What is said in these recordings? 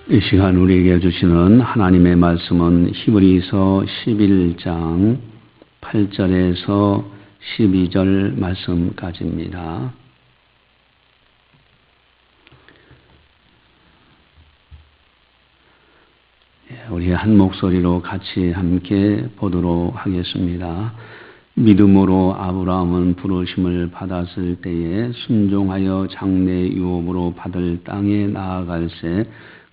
이 시간 우리에게 주시는 하나님의 말씀은 히브리서 11장 8절에서 12절 말씀까지입니다. 우리 한 목소리로 같이 함께 보도록 하겠습니다. 믿음으로 아브라함은 부르심을 받았을 때에 순종하여 장래 유업으로 받을 땅에 나아갈새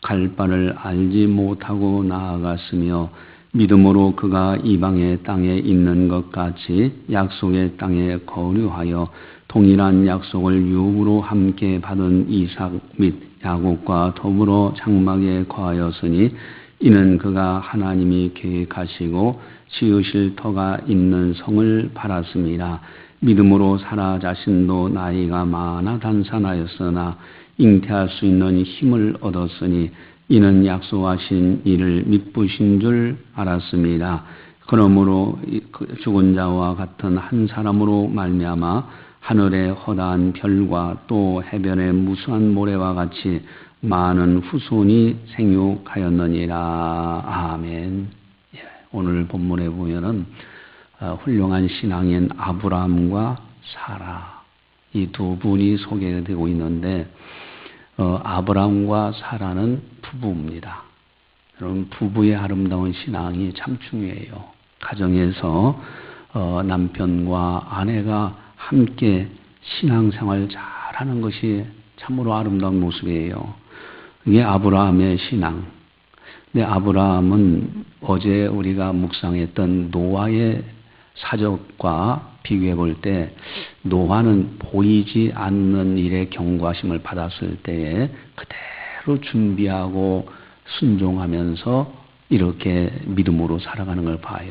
갈 바를 알지 못하고 나아갔으며 믿음으로 그가 이방의 땅에 있는 것 같이 약속의 땅에 거류하여 동일한 약속을 유업으로 함께 받은 이삭 및 야곱과 더불어 장막에 거하였으니 이는 그가 하나님이 계획하시고 지으실 터가 있는 성을 바랐습니다. 믿음으로 사라 자신도 나이가 많아 단산하였으나 잉태할 수 있는 힘을 얻었으니 이는 약속하신 이를 미쁘신 줄 알았습니다. 그러므로 죽은 자와 같은 한 사람으로 말미암아 하늘의 허다한 별과 또 해변의 무수한 모래와 같이 많은 후손이 생육하였느니라. 아멘. 오늘 본문에 보면은 훌륭한 신앙인 아브라함과 사라 이 두 분이 소개되고 있는데 아브라함과 사라는 부부입니다. 여러분 부부의 아름다운 신앙이 참 중요해요. 가정에서 남편과 아내가 함께 신앙생활 잘하는 것이 참으로 아름다운 모습이에요. 이게 아브라함의 신앙. 근데 아브라함은 어제 우리가 묵상했던 노아의 사적과 비교해 볼 때 노아는 보이지 않는 일에 경고하심을 받았을 때에 그대로 준비하고 순종하면서 이렇게 믿음으로 살아가는 걸 봐요.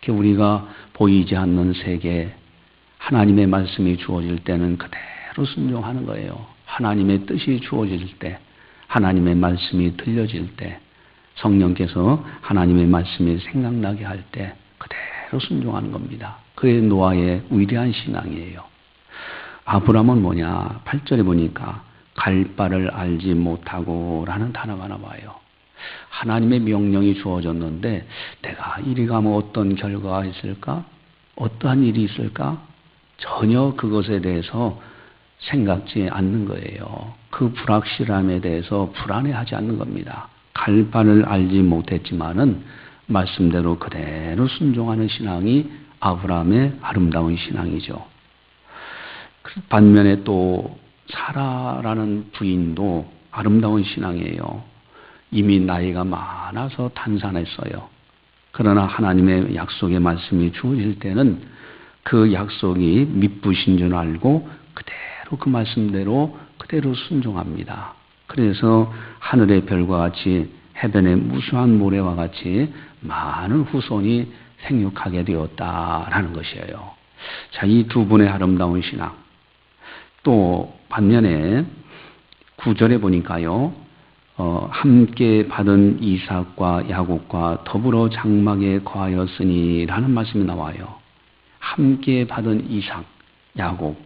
우리가 보이지 않는 세계 하나님의 말씀이 주어질 때는 그대로 순종하는 거예요. 하나님의 뜻이 주어질 때, 하나님의 말씀이 들려질 때, 성령께서 하나님의 말씀이 생각나게 할 때 그대로 순종하는 겁니다. 그게 노아의 위대한 신앙이에요. 아브라함은 뭐냐? 8절에 보니까 갈 바를 알지 못하고 라는 단어가 나와요. 하나님의 명령이 주어졌는데 내가 이리 가면 어떤 결과가 있을까? 어떠한 일이 있을까? 전혀 그것에 대해서 생각지 않는 거예요. 그 불확실함에 대해서 불안해하지 않는 겁니다. 갈 바를 알지 못했지만은 말씀대로 그대로 순종하는 신앙이 아브라함의 아름다운 신앙이죠. 반면에 또 사라라는 부인도 아름다운 신앙이에요. 이미 나이가 많아서 단산했어요. 그러나 하나님의 약속의 말씀이 주어질 때는 그 약속이 미쁘신 줄 알고 그대로 그 말씀대로 그대로 순종합니다. 그래서 하늘의 별과 같이 해변의 무수한 모래와 같이 많은 후손이 생육하게 되었다라는 것이에요. 자, 이 두 분의 아름다운 신앙. 또 반면에 9절에 보니까요. 함께 받은 이삭과 야곱과 더불어 장막에 거하였으니 라는 말씀이 나와요. 함께 받은 이삭, 야곱.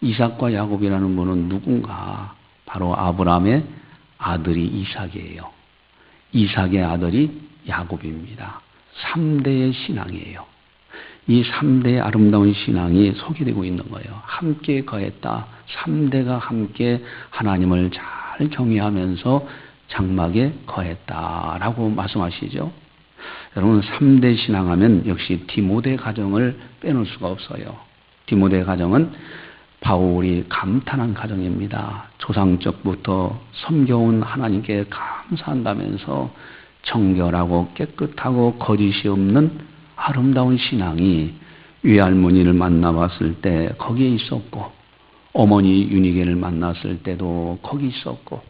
이삭과 야곱이라는 분은 누군가? 바로 아브라함의 아들이 이삭이에요. 이삭의 아들이 야곱입니다. 3대의 신앙이에요. 이 3대의 아름다운 신앙이 소개되고 있는 거예요. 함께 거했다. 3대가 함께 하나님을 잘 경외하면서 장막에 거했다라고 말씀하시죠. 여러분 3대 신앙하면 역시 디모데 가정을 빼놓을 수가 없어요. 디모데 가정은 바울이 감탄한 가정입니다. 조상적부터 섬겨온 하나님께 감사한다면서 정결하고 깨끗하고 거짓이 없는 아름다운 신앙이 외할머니를 만나봤을 때 거기에 있었고 어머니 유니게를 만났을 때도 거기 있었고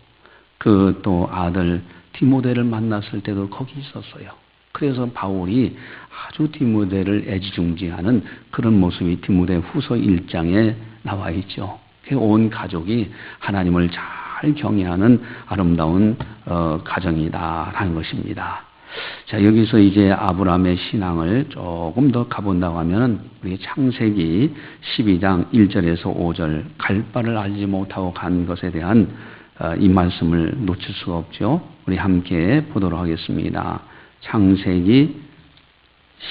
그 또 아들 디모데를 만났을 때도 거기 있었어요. 그래서 바울이 아주 디모데를 애지중지하는 그런 모습이 디모데 후서 1장에 나와 있죠. 온 가족이 하나님을 잘 경외하는 아름다운 가정이다라는 것입니다. 자, 여기서 이제 아브라함의 신앙을 조금 더 가본다고 하면 우리 창세기 12장 1절에서 5절 갈 바를 알지 못하고 간 것에 대한 이 말씀을 놓칠 수가 없죠. 우리 함께 보도록 하겠습니다. 창세기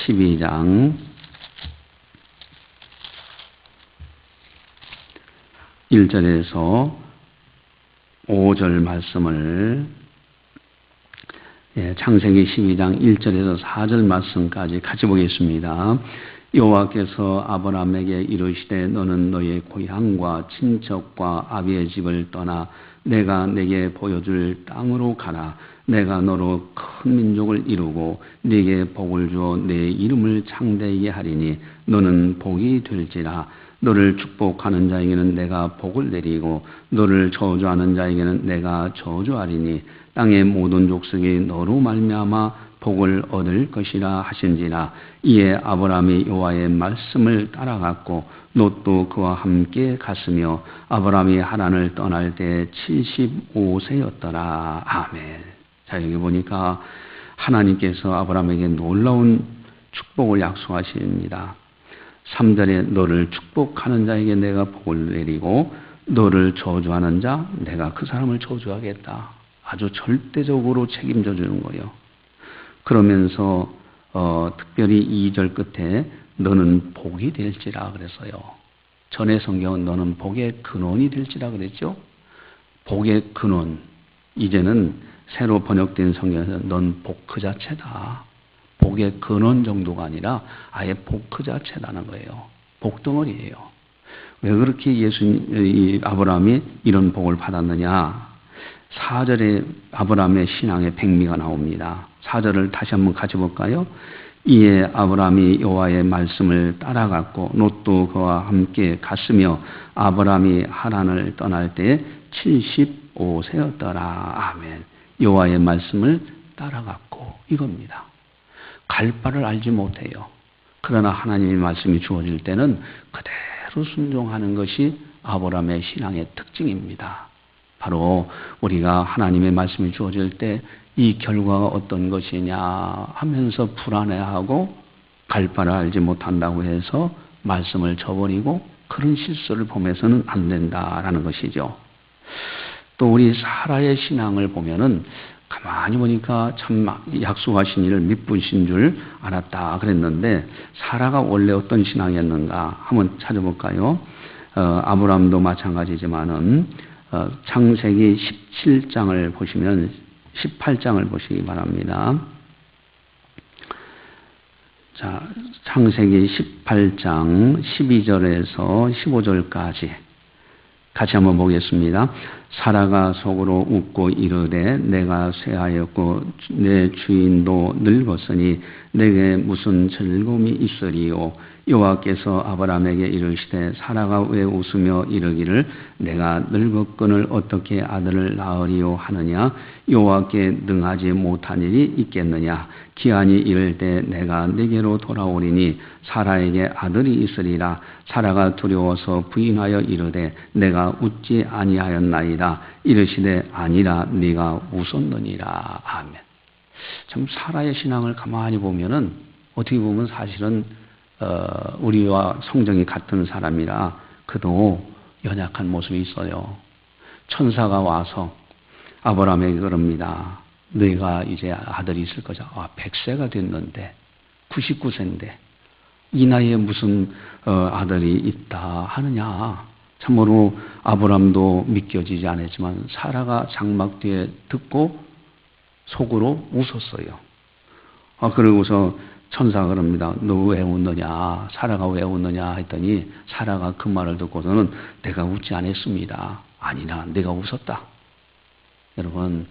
12장 1절에서 5절 말씀을 창세기 12장 1절에서 4절 말씀까지 같이 보겠습니다. 여호와께서 아브라함에게 이르시되 너는 너의 고향과 친척과 아비의 집을 떠나 내가 내게 보여줄 땅으로 가라. 내가 너로 큰 민족을 이루고 네게 복을 주어 내 이름을 창대하게 하리니 너는 복이 될지라. 너를 축복하는 자에게는 내가 복을 내리고 너를 저주하는 자에게는 내가 저주하리니 땅의 모든 족속이 너로 말미암아 복을 얻을 것이라 하신지라. 이에 아브라함이 여호와의 말씀을 따라갔고 롯도 그와 함께 갔으며 아브라함이 하란을 떠날 때 75세였더라. 아멘. 자, 여기 보니까 하나님께서 아브라함에게 놀라운 축복을 약속하십니다. 3절에 너를 축복하는 자에게 내가 복을 내리고 너를 저주하는 자 내가 그 사람을 저주하겠다. 아주 절대적으로 책임져 주는 거예요. 그러면서 특별히 2절 끝에 너는 복이 될지라 그랬어요. 전에 성경은 너는 복의 근원이 될지라 그랬죠. 복의 근원. 이제는 새로 번역된 성경에서 넌 복 그 자체다. 복의 근원 정도가 아니라 아예 복 그 자체라는 거예요. 복덩어리예요. 왜 그렇게 아브라함이 이런 복을 받았느냐? 4절에 아브라함의 신앙의 백미가 나옵니다. 4절을 다시 한번 같이 볼까요? 이에 아브라함이 여호와의 말씀을 따라갔고 롯도 그와 함께 갔으며 아브라함이 하란을 떠날 때 75세였더라. 아멘. 여호와의 말씀을 따라갔고 이겁니다. 갈 바를 알지 못해요. 그러나 하나님의 말씀이 주어질 때는 그대로 순종하는 것이 아브라함의 신앙의 특징입니다. 바로 우리가 하나님의 말씀이 주어질 때 이 결과가 어떤 것이냐 하면서 불안해하고 갈 바를 알지 못한다고 해서 말씀을 저버리고 그런 실수를 범해서는 안 된다라는 것이죠. 또 우리 사라의 신앙을 보면은 가만히 보니까 참 약속하신 일을 믿으신 줄 알았다 그랬는데 사라가 원래 어떤 신앙이었는가 한번 찾아볼까요? 아브라함도 마찬가지지만은 창세기 17장을 보시면 18장을 보시기 바랍니다. 자, 창세기 18장 12절에서 15절까지 같이 한번 보겠습니다. 사라가 속으로 웃고 이르되 내가 쇠하였고 내 주인도 늙었으니 내게 무슨 즐거움이 있으리요. 여호와께서 아브라함에게 이르시되 사라가 왜 웃으며 이르기를 내가 늙었거늘 어떻게 아들을 낳으리요 하느냐. 여호와께 능하지 못한 일이 있겠느냐. 기한이 이를 때 내가 네게로 돌아오리니 사라에게 아들이 있으리라. 사라가 두려워서 부인하여 이르되 내가 웃지 아니하였나이다. 이르시되 아니라 네가 웃었느니라. 아멘. 참 사라의 신앙을 가만히 보면은 어떻게 보면 사실은 우리와 성정이 같은 사람이라 그도 연약한 모습이 있어요. 천사가 와서 아브라함에게 그럽니다. 너희가 이제 아들이 있을 거죠. 100세가 됐는데 99세인데 이 나이에 무슨 아들이 있다 하느냐. 참으로 아브라함도 믿겨지지 않았지만 사라가 장막 뒤에 듣고 속으로 웃었어요. 그러고서 천사가 그럽니다. 너 왜 웃느냐? 사라가 왜 웃느냐? 했더니 사라가 그 말을 듣고서는 내가 웃지 않았습니다. 아니나 내가 웃었다. 여러분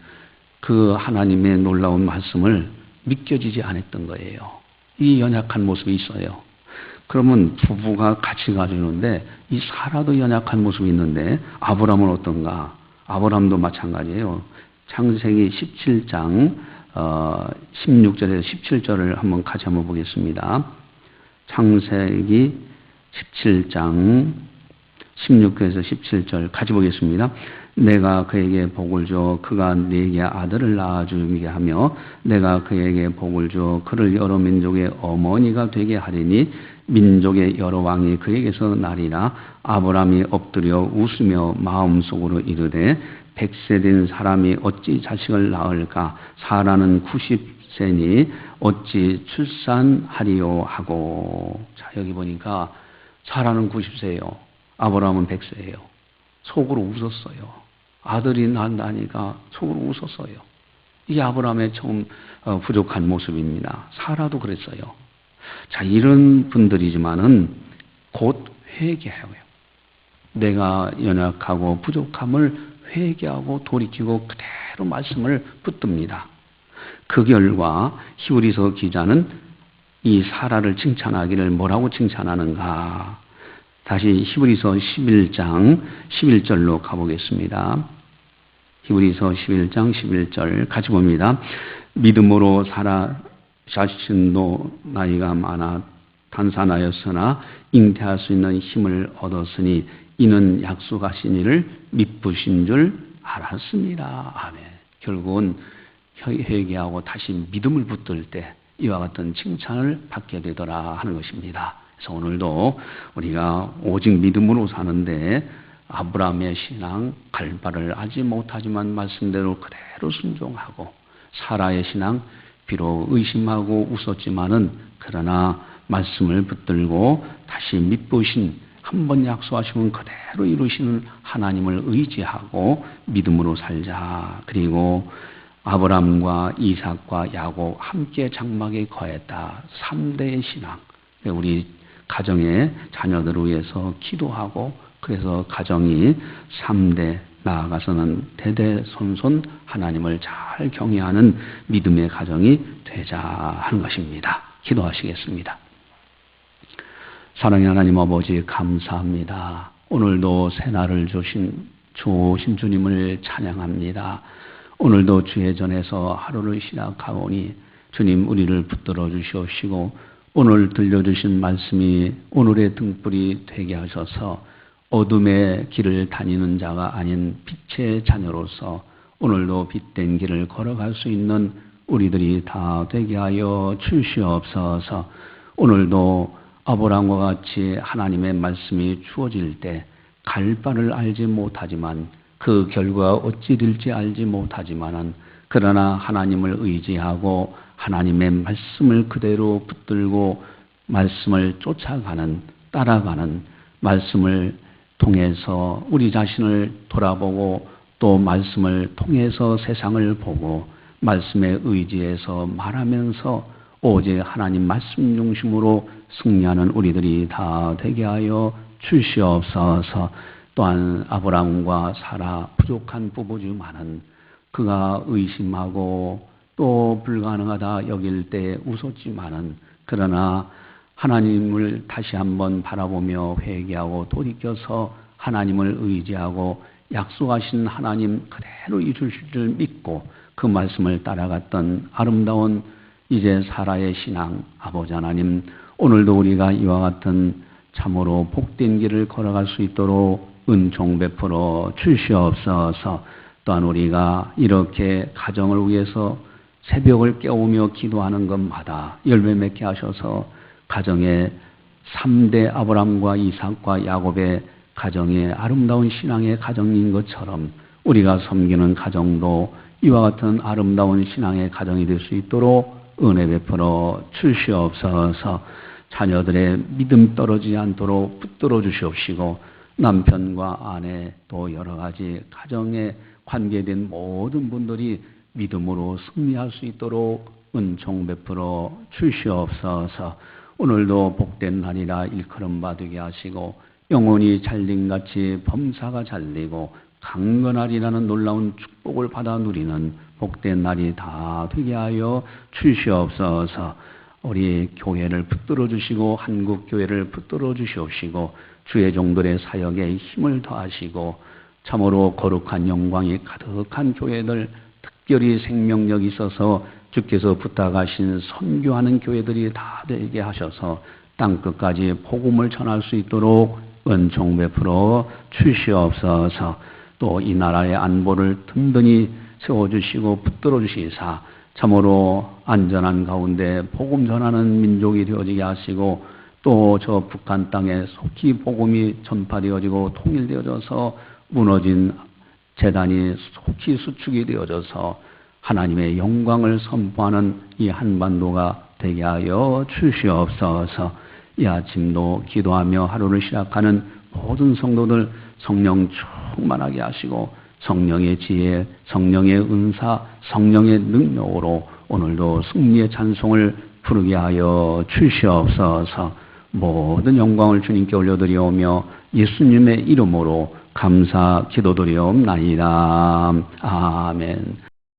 그 하나님의 놀라운 말씀을 믿겨지지 않았던 거예요. 이 연약한 모습이 있어요. 그러면 부부가 같이 가지는데 이 사라도 연약한 모습이 있는데 아브라함은 어떤가? 아브라함도 마찬가지예요. 창세기 17장 16절에서 17절을 같이 한번 보겠습니다. 창세기 17장 16절에서 17절 같이 보겠습니다. 내가 그에게 복을 줘 그가 네게 아들을 낳아주게 하며 내가 그에게 복을 줘 그를 여러 민족의 어머니가 되게 하리니 민족의 여러 왕이 그에게서 나리라. 아브라함이 엎드려 웃으며 마음속으로 이르되 100세 된 사람이 어찌 자식을 낳을까? 사라는 90세니 어찌 출산하리요 하고. 자, 여기 보니까 사라는 90세예요. 아브라함은 100세예요. 속으로 웃었어요. 아들이 난다니까 속으로 웃었어요. 이게 아브라함의 처음 부족한 모습입니다. 사라도 그랬어요. 자, 이런 분들이지만은 곧 회개하고요. 내가 연약하고 부족함을 회개하고 돌이키고 그대로 말씀을 붙듭니다. 그 결과 히브리서 기자는 이 사라를 칭찬하기를 뭐라고 칭찬하는가? 다시 히브리서 11장 11절로 가보겠습니다. 히브리서 11장 11절 같이 봅니다. 믿음으로 사라 자신도 나이가 많아 단산하였으나 잉태할 수 있는 힘을 얻었으니 이는 약속하신 이를 미쁘신 줄 알았습니다. 아멘. 결국은 회개하고 다시 믿음을 붙들 때 이와 같은 칭찬을 받게 되더라 하는 것입니다. 그래서 오늘도 우리가 오직 믿음으로 사는데 아브라함의 신앙 갈 바를 알지 못하지만 말씀대로 그대로 순종하고, 사라의 신앙 비록 의심하고 웃었지만은 그러나 말씀을 붙들고 다시 믿으신, 한번 약속하시면 그대로 이루시는 하나님을 의지하고 믿음으로 살자. 그리고 아브라함과 이삭과 야곱 함께 장막에 거했다. 3대의 신앙. 우리 가정의 자녀들을 위해서 기도하고, 그래서 가정이 3대 나아가서는 대대손손 하나님을 잘 경외하는 믿음의 가정이 되자 하는 것입니다. 기도하시겠습니다. 사랑의 하나님 아버지 감사합니다. 오늘도 새날을 주신 주님을 찬양합니다. 오늘도 주의 전에서 하루를 시작하오니 주님 우리를 붙들어 주시옵시고, 오늘 들려주신 말씀이 오늘의 등불이 되게 하셔서 어둠의 길을 다니는 자가 아닌 빛의 자녀로서 오늘도 빛된 길을 걸어갈 수 있는 우리들이 다 되게 하여 주시옵소서. 오늘도 아브라함과 같이 하나님의 말씀이 주어질 때 갈 바를 알지 못하지만, 그 결과가 어찌 될지 알지 못하지만은 그러나 하나님을 의지하고 하나님의 말씀을 그대로 붙들고 말씀을 쫓아가는, 따라가는, 말씀을 통해서 우리 자신을 돌아보고 또 말씀을 통해서 세상을 보고 말씀에 의지해서 말하면서 오직 하나님 말씀 중심으로 승리하는 우리들이 다 되게 하여 주시옵소서. 또한 아브라함과 사라 부족한 부부지만은 그가 의심하고 또 불가능하다 여길 때 웃었지만은 그러나 하나님을 다시 한번 바라보며 회개하고 돌이켜서 하나님을 의지하고 약속하신 하나님 그대로 이루실 줄 믿고 그 말씀을 따라갔던 아름다운 이제 사라의 신앙, 아버지 하나님, 오늘도 우리가 이와 같은 참으로 복된 길을 걸어갈 수 있도록 은총 베풀어 주시옵소서. 또한 우리가 이렇게 가정을 위해서 새벽을 깨우며 기도하는 것마다 열매 맺게 하셔서 가정의 3대 아브라함과 이삭과 야곱의 가정의 아름다운 신앙의 가정인 것처럼 우리가 섬기는 가정도 이와 같은 아름다운 신앙의 가정이 될 수 있도록 은혜 베풀어 주시옵소서. 자녀들의 믿음 떨어지지 않도록 붙들어 주시옵시고, 남편과 아내 또 여러 가지 가정에 관계된 모든 분들이 믿음으로 승리할 수 있도록 은총 베풀어 주시옵소서. 오늘도 복된 날이라 일컬음 받게 하시고, 영혼이 잘림같이 범사가 잘리고 강건하리라는 놀라운 축복을 받아 누리는 복된 날이 다 되게 하여 주시옵소서. 우리 교회를 붙들어 주시고 한국 교회를 붙들어 주시옵시고 주의 종들의 사역에 힘을 더하시고 참으로 거룩한 영광이 가득한 교회들, 특별히 생명력이 있어서 주께서 부탁하신 선교하는 교회들이 다 되게 하셔서 땅끝까지 복음을 전할 수 있도록 은총 베풀어 주시옵소서. 또 이 나라의 안보를 든든히 세워주시고 붙들어 주시사 참으로 안전한 가운데 복음 전하는 민족이 되어지게 하시고, 또 저 북한 땅에 속히 복음이 전파되어지고 통일되어져서 무너진 재단이 속히 수축이 되어져서 하나님의 영광을 선포하는 이 한반도가 되게 하여 주시옵소서. 이 아침도 기도하며 하루를 시작하는 모든 성도들 성령 충만하게 하시고 성령의 지혜, 성령의 은사, 성령의 능력으로 오늘도 승리의 찬송을 부르게 하여 주시옵소서. 모든 영광을 주님께 올려드리오며 예수님의 이름으로 감사 기도드리옵나이다. 아멘.